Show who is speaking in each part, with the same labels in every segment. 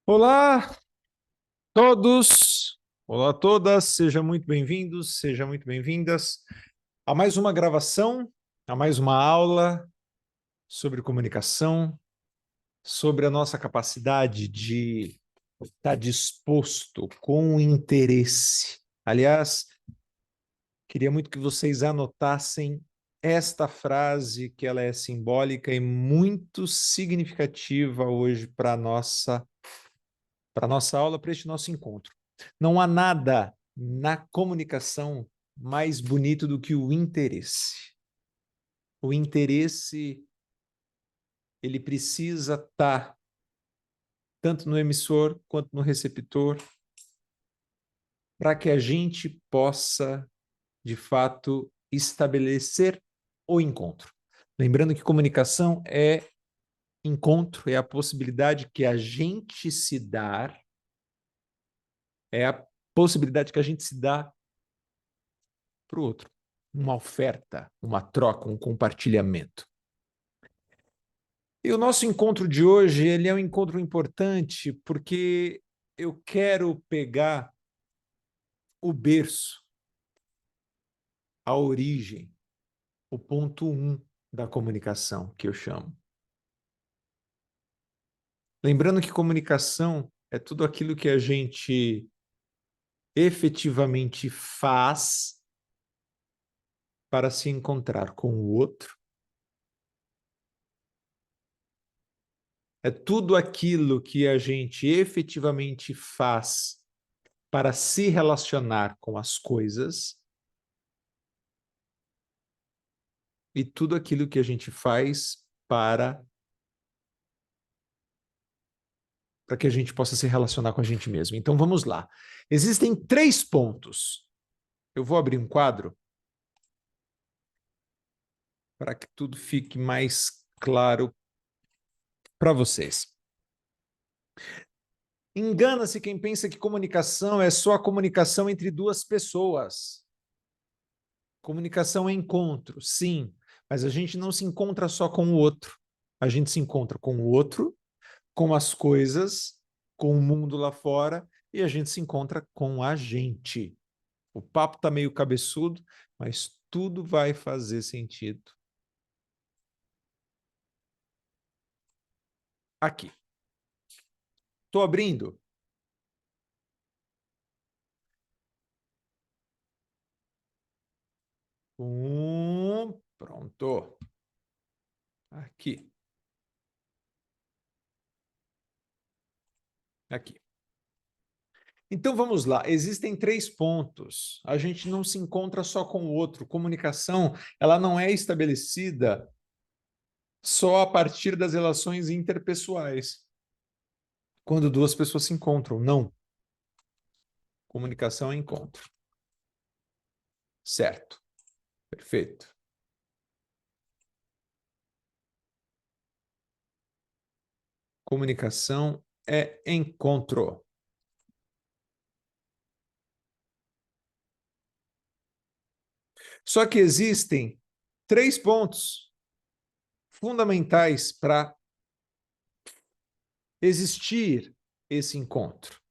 Speaker 1: Olá, todos! Olá a todas, sejam muito bem-vindos, sejam muito bem-vindas a mais uma gravação, a mais uma aula sobre comunicação, sobre a nossa capacidade de estar disposto com interesse. Aliás, queria muito que vocês anotassem esta frase, que ela é simbólica e muito significativa hoje para nossa aula, para este nosso encontro. Não há nada na comunicação mais bonito do que o interesse. O interesse, ele precisa estar tanto no emissor quanto no receptor, para que a gente possa, de fato, estabelecer o encontro. Lembrando que comunicação é encontro, é a possibilidade que a gente se dá, é a possibilidade que a gente se dá para o outro. Uma oferta, uma troca, um compartilhamento. E o nosso encontro de hoje, ele é um encontro importante porque eu quero pegar o berço, a origem, o ponto 1 da comunicação, que eu chamo. Lembrando que comunicação é tudo aquilo que a gente efetivamente faz para se encontrar com o outro. É tudo aquilo que a gente efetivamente faz para se relacionar com as coisas e tudo aquilo que a gente faz para que a gente possa se relacionar com a gente mesmo. Então vamos lá. Existem 3 pontos. Eu vou abrir um quadro para que tudo fique mais claro para vocês. Engana-se quem pensa que comunicação é só a comunicação entre duas pessoas. Comunicação é encontro, sim, mas a gente não se encontra só com o outro. A gente se encontra com o outro, com as coisas, com o mundo lá fora, e a gente se encontra com a gente. O papo está meio cabeçudo, mas tudo vai fazer sentido. Aqui. Estou abrindo. Pronto. Aqui. Aqui. Então vamos lá. Existem 3 pontos. A gente não se encontra só com o outro. Comunicação, ela não é estabelecida só a partir das relações interpessoais. Quando duas pessoas se encontram, não. Comunicação é encontro. Certo. Perfeito. Comunicação é encontro. Só que existem 3 pontos fundamentais para existir esse encontro.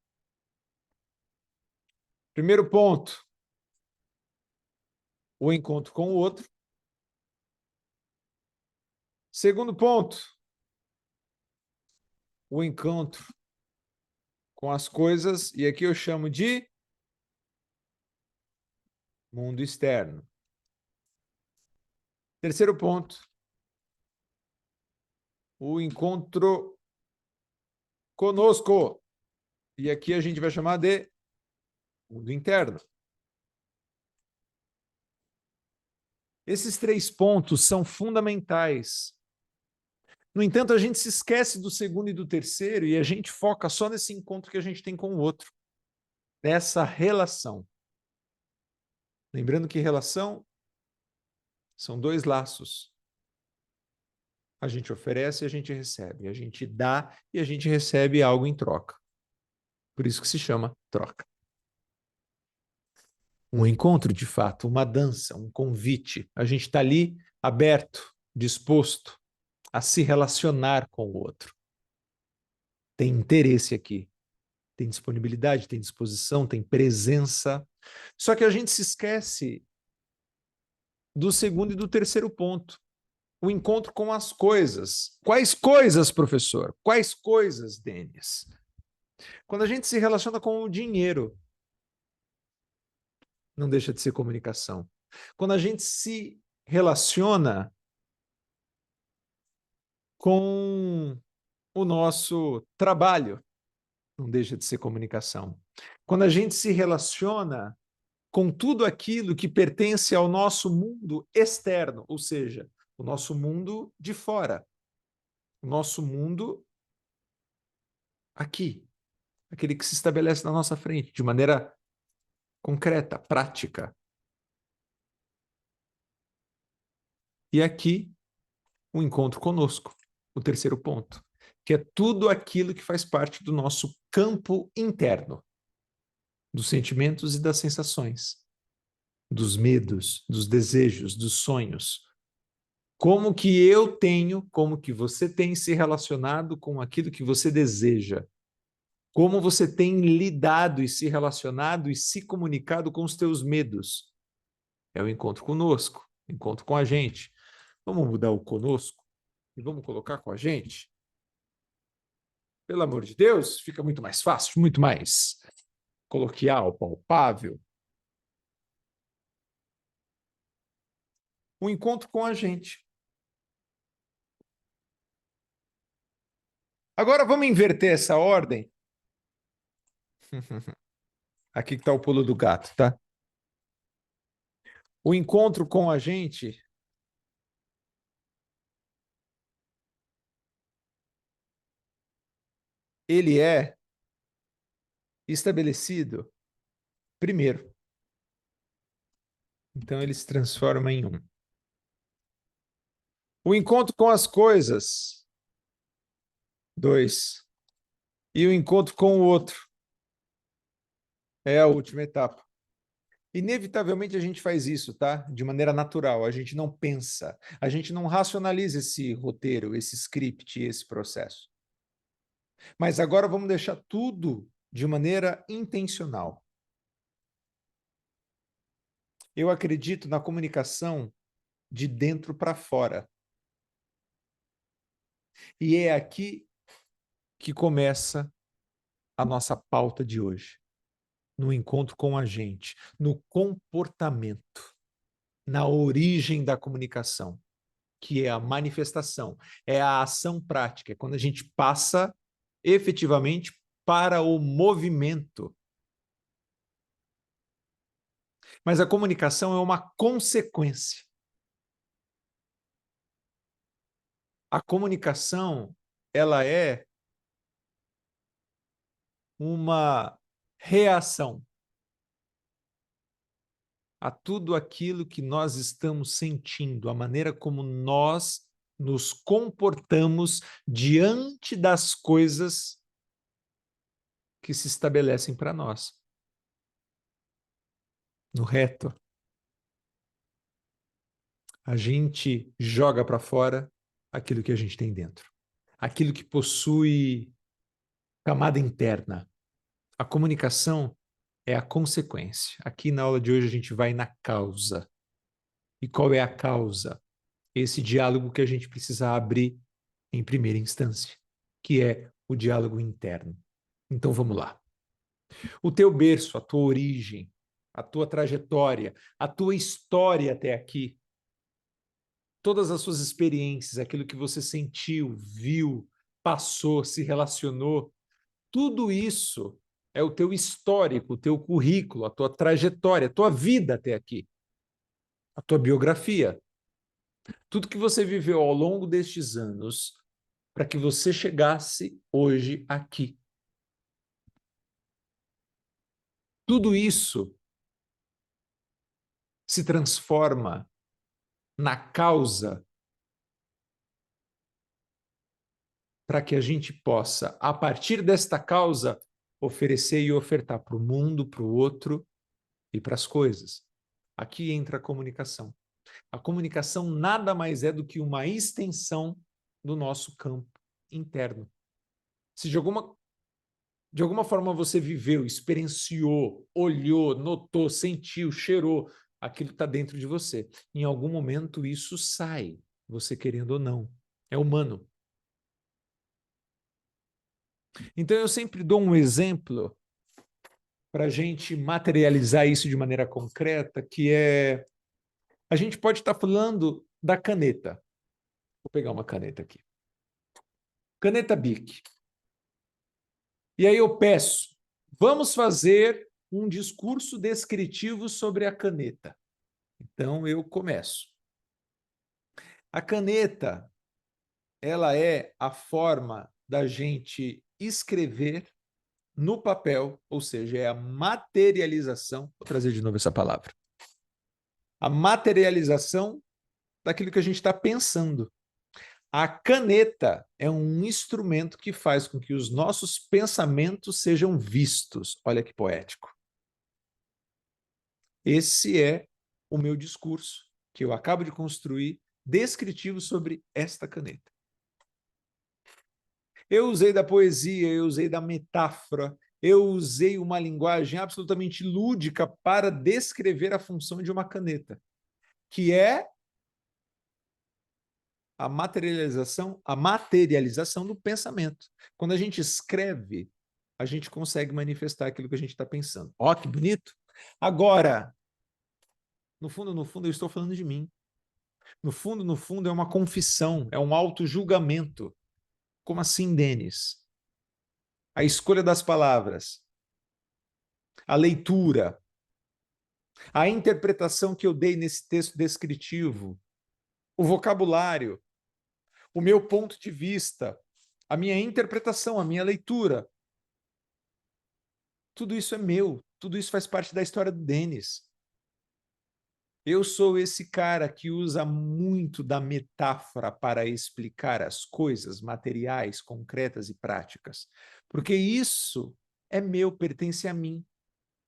Speaker 1: Primeiro ponto, o encontro com o outro. Segundo ponto, o encontro com as coisas, e aqui eu chamo de mundo externo. Terceiro ponto, o encontro conosco, e aqui a gente vai chamar de mundo interno. Esses 3 pontos são fundamentais. No entanto, a gente se esquece do segundo e do terceiro e a gente foca só nesse encontro que a gente tem com o outro, dessa relação. Lembrando que relação são 2 laços. A gente oferece e a gente recebe. A gente dá e a gente recebe algo em troca. Por isso que se chama troca. Um encontro, de fato, uma dança, um convite. A gente está ali aberto, disposto a se relacionar com o outro. tem interesse aqui, tem disponibilidade, tem disposição, tem presença. Só que a gente se esquece do segundo e do terceiro ponto. O encontro com as coisas. Quais coisas, professor? Quais coisas, Denis? Quando a gente se relaciona com o dinheiro, não deixa de ser comunicação. Quando a gente se relaciona com o nosso trabalho, não deixa de ser comunicação. Quando a gente se relaciona com tudo aquilo que pertence ao nosso mundo externo, ou seja, o nosso mundo de fora, o nosso mundo aqui, aquele que se estabelece na nossa frente, de maneira concreta, prática. E aqui, o encontro conosco, o terceiro ponto, que é tudo aquilo que faz parte do nosso campo interno, dos sentimentos e das sensações, dos medos, dos desejos, dos sonhos. Como que eu tenho, como que você tem se relacionado com aquilo que você deseja? Como você tem lidado e se relacionado e se comunicado com os teus medos? É o encontro conosco, encontro com a gente. Vamos mudar o conosco e vamos colocar com a gente? Pelo amor de Deus, fica muito mais fácil, muito mais coloquial, palpável. O encontro com a gente. Agora vamos inverter essa ordem. Aqui que está o pulo do gato, tá? O encontro com a gente, ele é estabelecido primeiro. Então ele se transforma em um. O encontro com as coisas, dois. E o encontro com o outro é a última etapa. Inevitavelmente a gente faz isso, tá? De maneira natural. A gente não pensa, a gente não racionaliza esse roteiro, esse script, esse processo. Mas agora vamos deixar tudo de maneira intencional. Eu acredito na comunicação de dentro para fora. E é aqui que começa a nossa pauta de hoje. No encontro com a gente, no comportamento, na origem da comunicação, que é a manifestação, é a ação prática, é quando a gente passa efetivamente para o movimento. Mas a comunicação é uma consequência. A comunicação, ela é uma reação a tudo aquilo que nós estamos sentindo, a maneira como nós nos comportamos diante das coisas que se estabelecem para nós. No reto, a gente joga para fora aquilo que a gente tem dentro, aquilo que possui camada interna. A comunicação é a consequência. Aqui na aula de hoje a gente vai na causa. E qual é a causa? Esse diálogo que a gente precisa abrir em primeira instância, que é o diálogo interno. Então vamos lá. O teu berço, a tua origem, a tua trajetória, a tua história até aqui, todas as suas experiências, aquilo que você sentiu, viu, passou, se relacionou, tudo isso é o teu histórico, o teu currículo, a tua trajetória, a tua vida até aqui, a tua biografia. Tudo que você viveu ao longo destes anos para que você chegasse hoje aqui. Tudo isso se transforma na causa para que a gente possa, a partir desta causa, oferecer e ofertar para o mundo, para o outro e para as coisas. Aqui entra a comunicação. A comunicação nada mais é do que uma extensão do nosso campo interno. Se de alguma forma você viveu, experienciou, olhou, notou, sentiu, cheirou, aquilo está dentro de você. Em algum momento isso sai, você querendo ou não. É humano. Então eu sempre dou um exemplo para a gente materializar isso de maneira concreta, que é a gente pode estar falando da caneta. Vou pegar uma caneta aqui. Caneta Bic. E aí eu peço, vamos fazer um discurso descritivo sobre a caneta. Então eu começo. A caneta, ela é a forma da gente escrever no papel, ou seja, é a materialização, vou trazer de novo essa palavra, a materialização daquilo que a gente está pensando. A caneta é um instrumento que faz com que os nossos pensamentos sejam vistos. Olha que poético. Esse é o meu discurso, que eu acabo de construir, descritivo sobre esta caneta. Eu usei da poesia, eu usei da metáfora, eu usei uma linguagem absolutamente lúdica para descrever a função de uma caneta, que é a materialização do pensamento. Quando a gente escreve, a gente consegue manifestar aquilo que a gente está pensando. Ó, que bonito! Agora, no fundo, eu estou falando de mim. No fundo, é uma confissão, é um auto-julgamento. Como assim, Denis? A escolha das palavras, a leitura, a interpretação que eu dei nesse texto descritivo, o vocabulário, o meu ponto de vista, a minha interpretação, a minha leitura. Tudo isso é meu, tudo isso faz parte da história do Denis. Eu sou esse cara que usa muito da metáfora para explicar as coisas materiais, concretas e práticas, porque isso é meu, pertence a mim,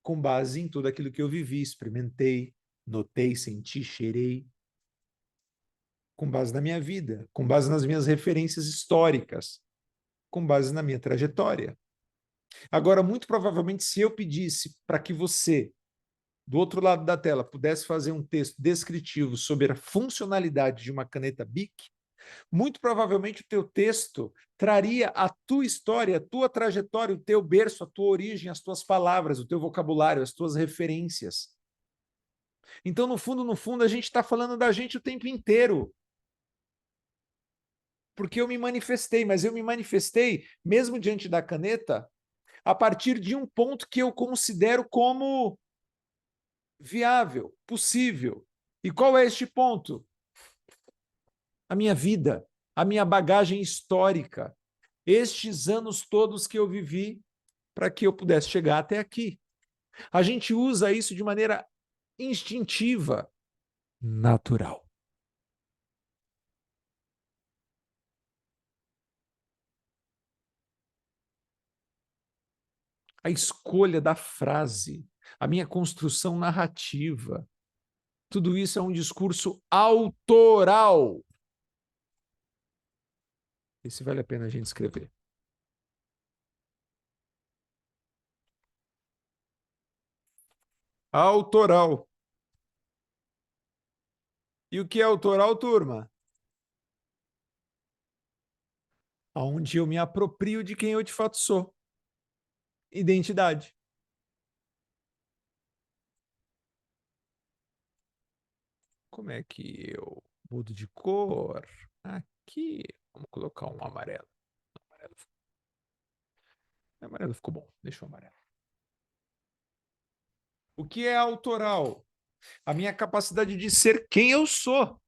Speaker 1: com base em tudo aquilo que eu vivi, experimentei, notei, senti, cheirei, com base na minha vida, com base nas minhas referências históricas, com base na minha trajetória. Agora, muito provavelmente, se eu pedisse para que você, do outro lado da tela, pudesse fazer um texto descritivo sobre a funcionalidade de uma caneta Bic, muito provavelmente o teu texto traria a tua história, a tua trajetória, o teu berço, a tua origem, as tuas palavras, o teu vocabulário, as tuas referências. Então, no fundo, a gente está falando da gente o tempo inteiro. Porque eu me manifestei, mas eu me manifestei, mesmo diante da caneta, a partir de um ponto que eu considero como viável, possível. E qual é este ponto? A minha vida, a minha bagagem histórica, estes anos todos que eu vivi para que eu pudesse chegar até aqui. A gente usa isso de maneira instintiva, natural. A escolha da frase, a minha construção narrativa, tudo isso é um discurso autoral. Esse vale a pena a gente escrever. Autoral. E o que é autoral, turma? Onde eu me aproprio de quem eu de fato sou. Identidade. Como é que eu mudo de cor? Aqui. Vamos colocar um amarelo. Amarelo ficou bom. Deixa o amarelo. O que é autoral? A minha capacidade de ser quem eu sou.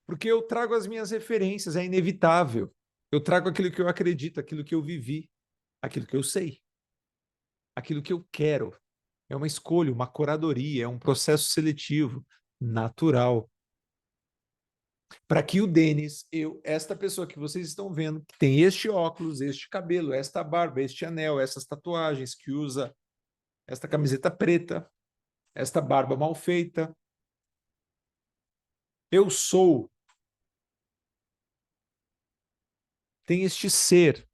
Speaker 1: Porque eu trago as minhas referências, é inevitável. Eu trago aquilo que eu acredito, aquilo que eu vivi, aquilo que eu sei, aquilo que eu quero. É uma escolha, uma curadoria, é um processo seletivo, natural. Para que o Denis, esta pessoa que vocês estão vendo, que tem este óculos, este cabelo, esta barba, este anel, essas tatuagens, que usa esta camiseta preta, esta barba mal feita, eu sou tem este ser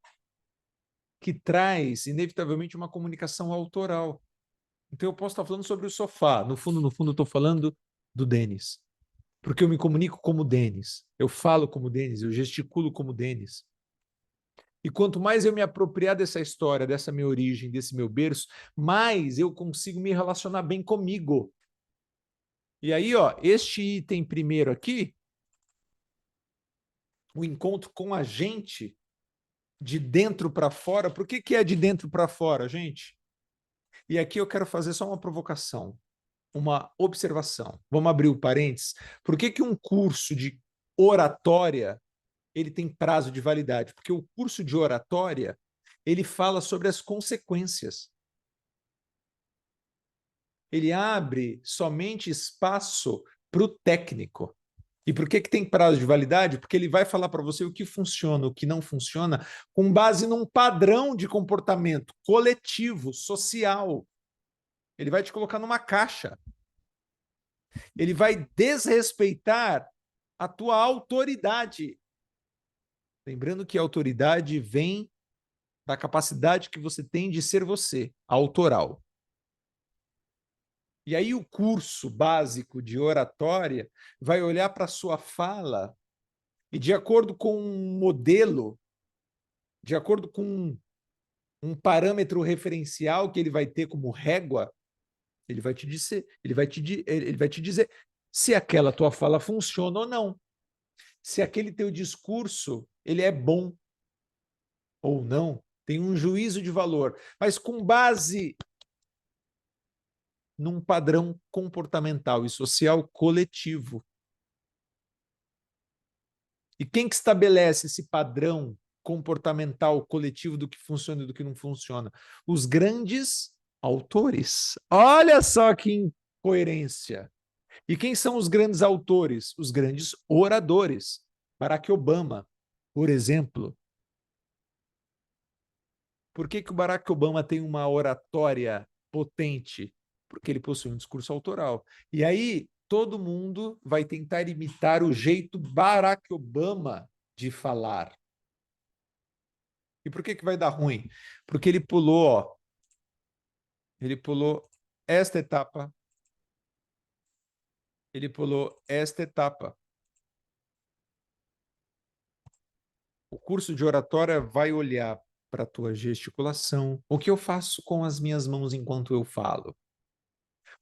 Speaker 1: que traz, inevitavelmente, uma comunicação autoral. Então, eu posso estar falando sobre o sofá. No fundo, eu estou falando do Denis. Porque eu me comunico como Denis. Eu falo como Denis, eu gesticulo como Denis. E quanto mais eu me apropriar dessa história, dessa minha origem, desse meu berço, mais eu consigo me relacionar bem comigo. E aí, ó, este item primeiro aqui, o encontro com a gente, de dentro para fora. Por que que é de dentro para fora, gente? E aqui eu quero fazer só uma provocação, uma observação. Vamos abrir o parênteses. Por que que um curso de oratória ele tem prazo de validade? Porque o curso de oratória ele fala sobre as consequências. Ele abre somente espaço para o técnico. E por que que tem prazo de validade? Porque ele vai falar para você o que funciona, o que não funciona, com base num padrão de comportamento coletivo, social. Ele vai te colocar numa caixa. Ele vai desrespeitar a tua autoridade. Lembrando que a autoridade vem da capacidade que você tem de ser você, autoral. E aí o curso básico de oratória vai olhar para a sua fala e, de acordo com um modelo, de acordo com um parâmetro referencial que ele vai ter como régua, ele vai te dizer, ele vai te dizer se aquela tua fala funciona ou não, se aquele teu discurso ele é bom ou não, tem um juízo de valor, mas com base num padrão comportamental e social coletivo. E quem que estabelece esse padrão comportamental coletivo do que funciona e do que não funciona? Os grandes autores. Olha só que incoerência. E quem são os grandes autores? Os grandes oradores. Barack Obama, por exemplo. Por que que o Barack Obama tem uma oratória potente? Porque ele possui um discurso autoral. E aí todo mundo vai tentar imitar o jeito Barack Obama de falar. E por que que vai dar ruim? Porque ele pulou, ó, ele pulou esta etapa, ele pulou esta etapa. O curso de oratória vai olhar para a tua gesticulação, o que eu faço com as minhas mãos enquanto eu falo.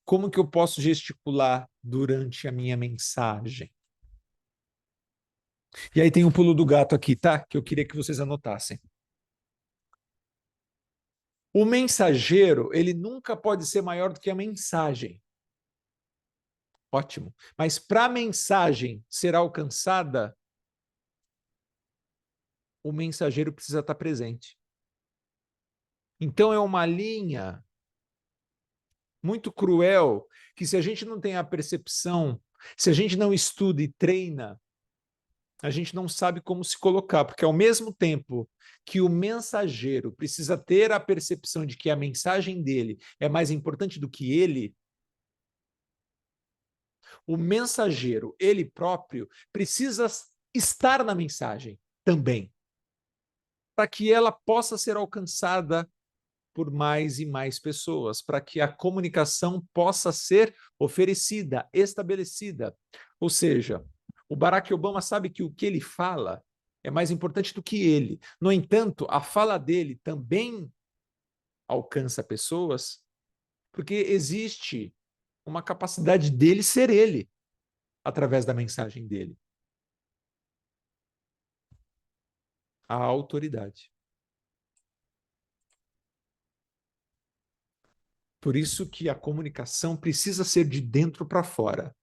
Speaker 1: Como que eu posso gesticular durante a minha mensagem? E aí tem um pulo do gato aqui, tá? Que eu queria que vocês anotassem. O mensageiro, ele nunca pode ser maior do que a mensagem. Ótimo. Mas para a mensagem ser alcançada, o mensageiro precisa estar presente. Então é uma linha muito cruel que, se a gente não tem a percepção, se a gente não estuda e treina, a gente não sabe como se colocar, porque ao mesmo tempo que o mensageiro precisa ter a percepção de que a mensagem dele é mais importante do que ele, o mensageiro, ele próprio, precisa estar na mensagem também, para que ela possa ser alcançada por mais e mais pessoas, para que a comunicação possa ser oferecida, estabelecida. Ou seja, o Barack Obama sabe que o que ele fala é mais importante do que ele. No entanto, a fala dele também alcança pessoas, porque existe uma capacidade dele ser ele, através da mensagem dele. A autoridade. Por isso que a comunicação precisa ser de dentro para fora.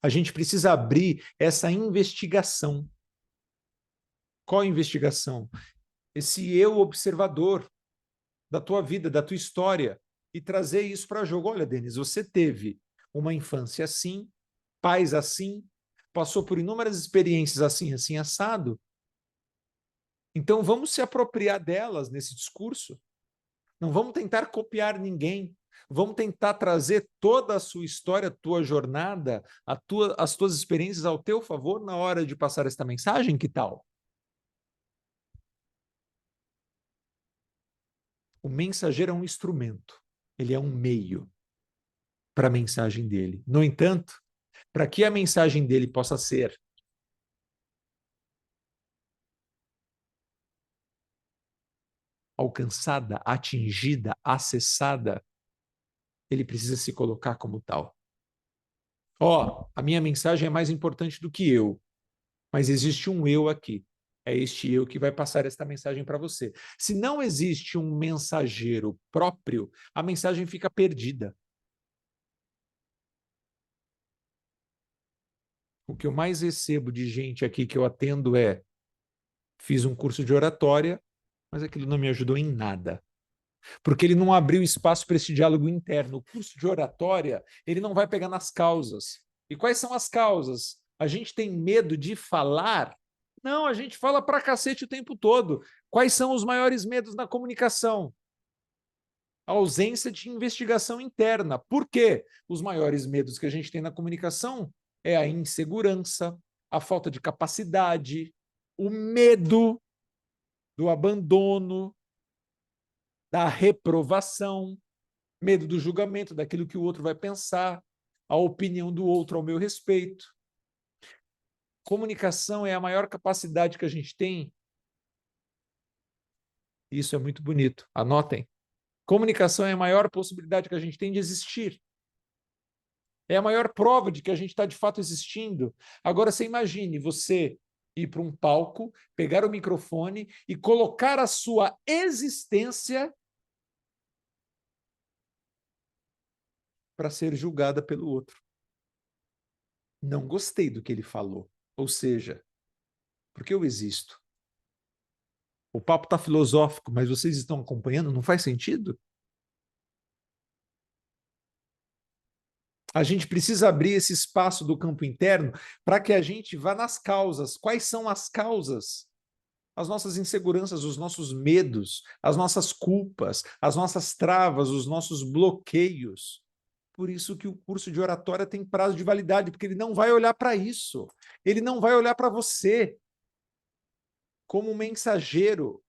Speaker 1: A gente precisa abrir essa investigação. Qual investigação? Esse eu observador da tua vida, da tua história, e trazer isso para jogo. Olha, Denis, você teve uma infância assim, pais assim, passou por inúmeras experiências assim, assim, assado. Então vamos se apropriar delas nesse discurso. Não vamos tentar copiar ninguém. Vamos tentar trazer toda a sua história, a tua jornada, as tuas experiências ao teu favor na hora de passar esta mensagem, que tal? O mensageiro é um instrumento, ele é um meio para a mensagem dele. No entanto, para que a mensagem dele possa ser alcançada, atingida, acessada, ele precisa se colocar como tal. A minha mensagem é mais importante do que eu, mas existe um eu aqui. É este eu que vai passar esta mensagem para você. Se não existe um mensageiro próprio, a mensagem fica perdida. O que eu mais recebo de gente aqui que eu atendo é: fiz um curso de oratória, mas aquilo não me ajudou em nada. Porque ele não abriu espaço para esse diálogo interno. O curso de oratória, ele não vai pegar nas causas. E quais são as causas? A gente tem medo de falar? Não, a gente fala pra cacete o tempo todo. Quais são os maiores medos na comunicação? A ausência de investigação interna. Por quê? Os maiores medos que a gente tem na comunicação é a insegurança, a falta de capacidade, o medo do abandono, da reprovação, medo do julgamento, daquilo que o outro vai pensar, a opinião do outro ao meu respeito. Comunicação é a maior capacidade que a gente tem. Isso é muito bonito. Anotem. Comunicação é a maior possibilidade que a gente tem de existir. É a maior prova de que a gente está de fato existindo. Agora, você imagine você ir para um palco, pegar o microfone e colocar a sua existência para ser julgada pelo outro. Não gostei do que ele falou. Ou seja, porque eu existo. O papo está filosófico, mas vocês estão acompanhando? Não faz sentido? A gente precisa abrir esse espaço do campo interno para que a gente vá nas causas. Quais são as causas? As nossas inseguranças, os nossos medos, as nossas culpas, as nossas travas, os nossos bloqueios. Por isso que o curso de oratória tem prazo de validade, porque ele não vai olhar para isso. Ele não vai olhar para você como um mensageiro.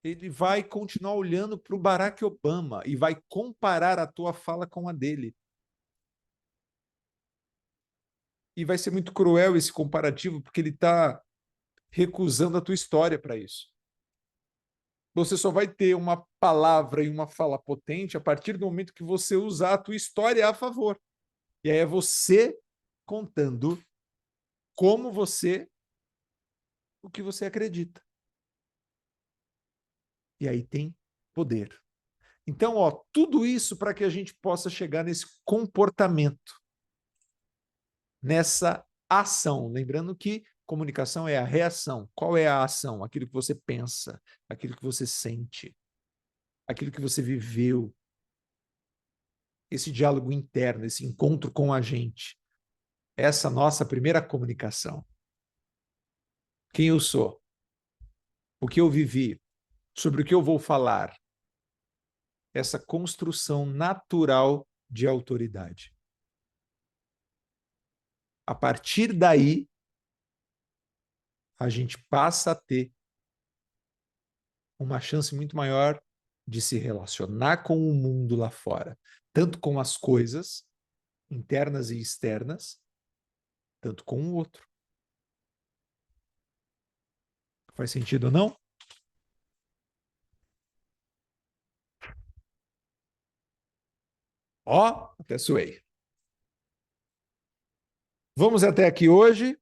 Speaker 1: Ele vai continuar olhando para o Barack Obama e vai comparar a tua fala com a dele. E vai ser muito cruel esse comparativo, porque ele está recusando a tua história para isso. Você só vai ter uma palavra e uma fala potente a partir do momento que você usar a tua história a favor. E aí é você contando como você, o que você acredita. E aí tem poder. Então, tudo isso para que a gente possa chegar nesse comportamento, nessa ação. Lembrando que comunicação é a reação. Qual é a ação? Aquilo que você pensa, aquilo que você sente, aquilo que você viveu. Esse diálogo interno, esse encontro com a gente. Essa nossa primeira comunicação. Quem eu sou? O que eu vivi? Sobre o que eu vou falar? Essa construção natural de autoridade. A partir daí, a gente passa a ter uma chance muito maior de se relacionar com o mundo lá fora, tanto com as coisas internas e externas, tanto com o outro. Faz sentido ou não? Até suei. Vamos até aqui hoje.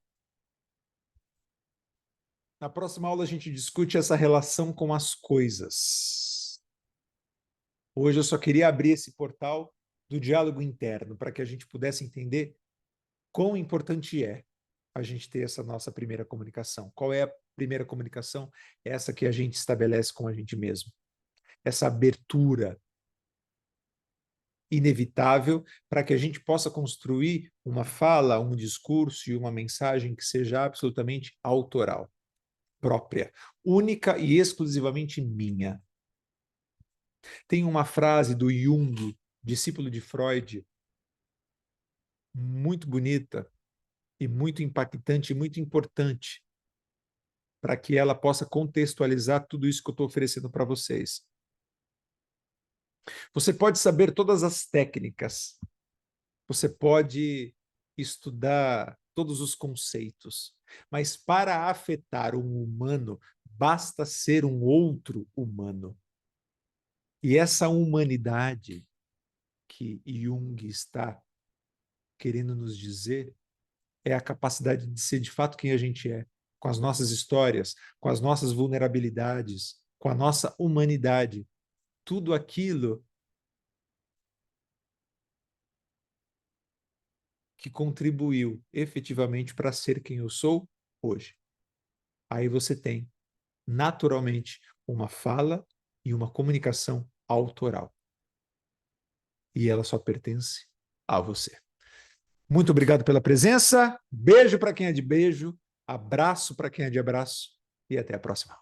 Speaker 1: Na próxima aula a gente discute essa relação com as coisas. Hoje eu só queria abrir esse portal do diálogo interno para que a gente pudesse entender quão importante é a gente ter essa nossa primeira comunicação. Qual é a primeira comunicação? Essa que a gente estabelece com a gente mesmo. Essa abertura inevitável para que a gente possa construir uma fala, um discurso e uma mensagem que seja absolutamente autoral, própria, única e exclusivamente minha. Tem uma frase do Jung, discípulo de Freud, muito bonita e muito impactante e muito importante, para que ela possa contextualizar tudo isso que eu estou oferecendo para vocês. Você pode saber todas as técnicas, você pode estudar todos os conceitos, mas para afetar um humano, basta ser um outro humano. E essa humanidade que Jung está querendo nos dizer é a capacidade de ser de fato quem a gente é, com as nossas histórias, com as nossas vulnerabilidades, com a nossa humanidade. Tudo aquilo que contribuiu efetivamente para ser quem eu sou hoje. Aí você tem, naturalmente, uma fala e uma comunicação autoral. E ela só pertence a você. Muito obrigado pela presença. Beijo para quem é de beijo, abraço para quem é de abraço e até a próxima.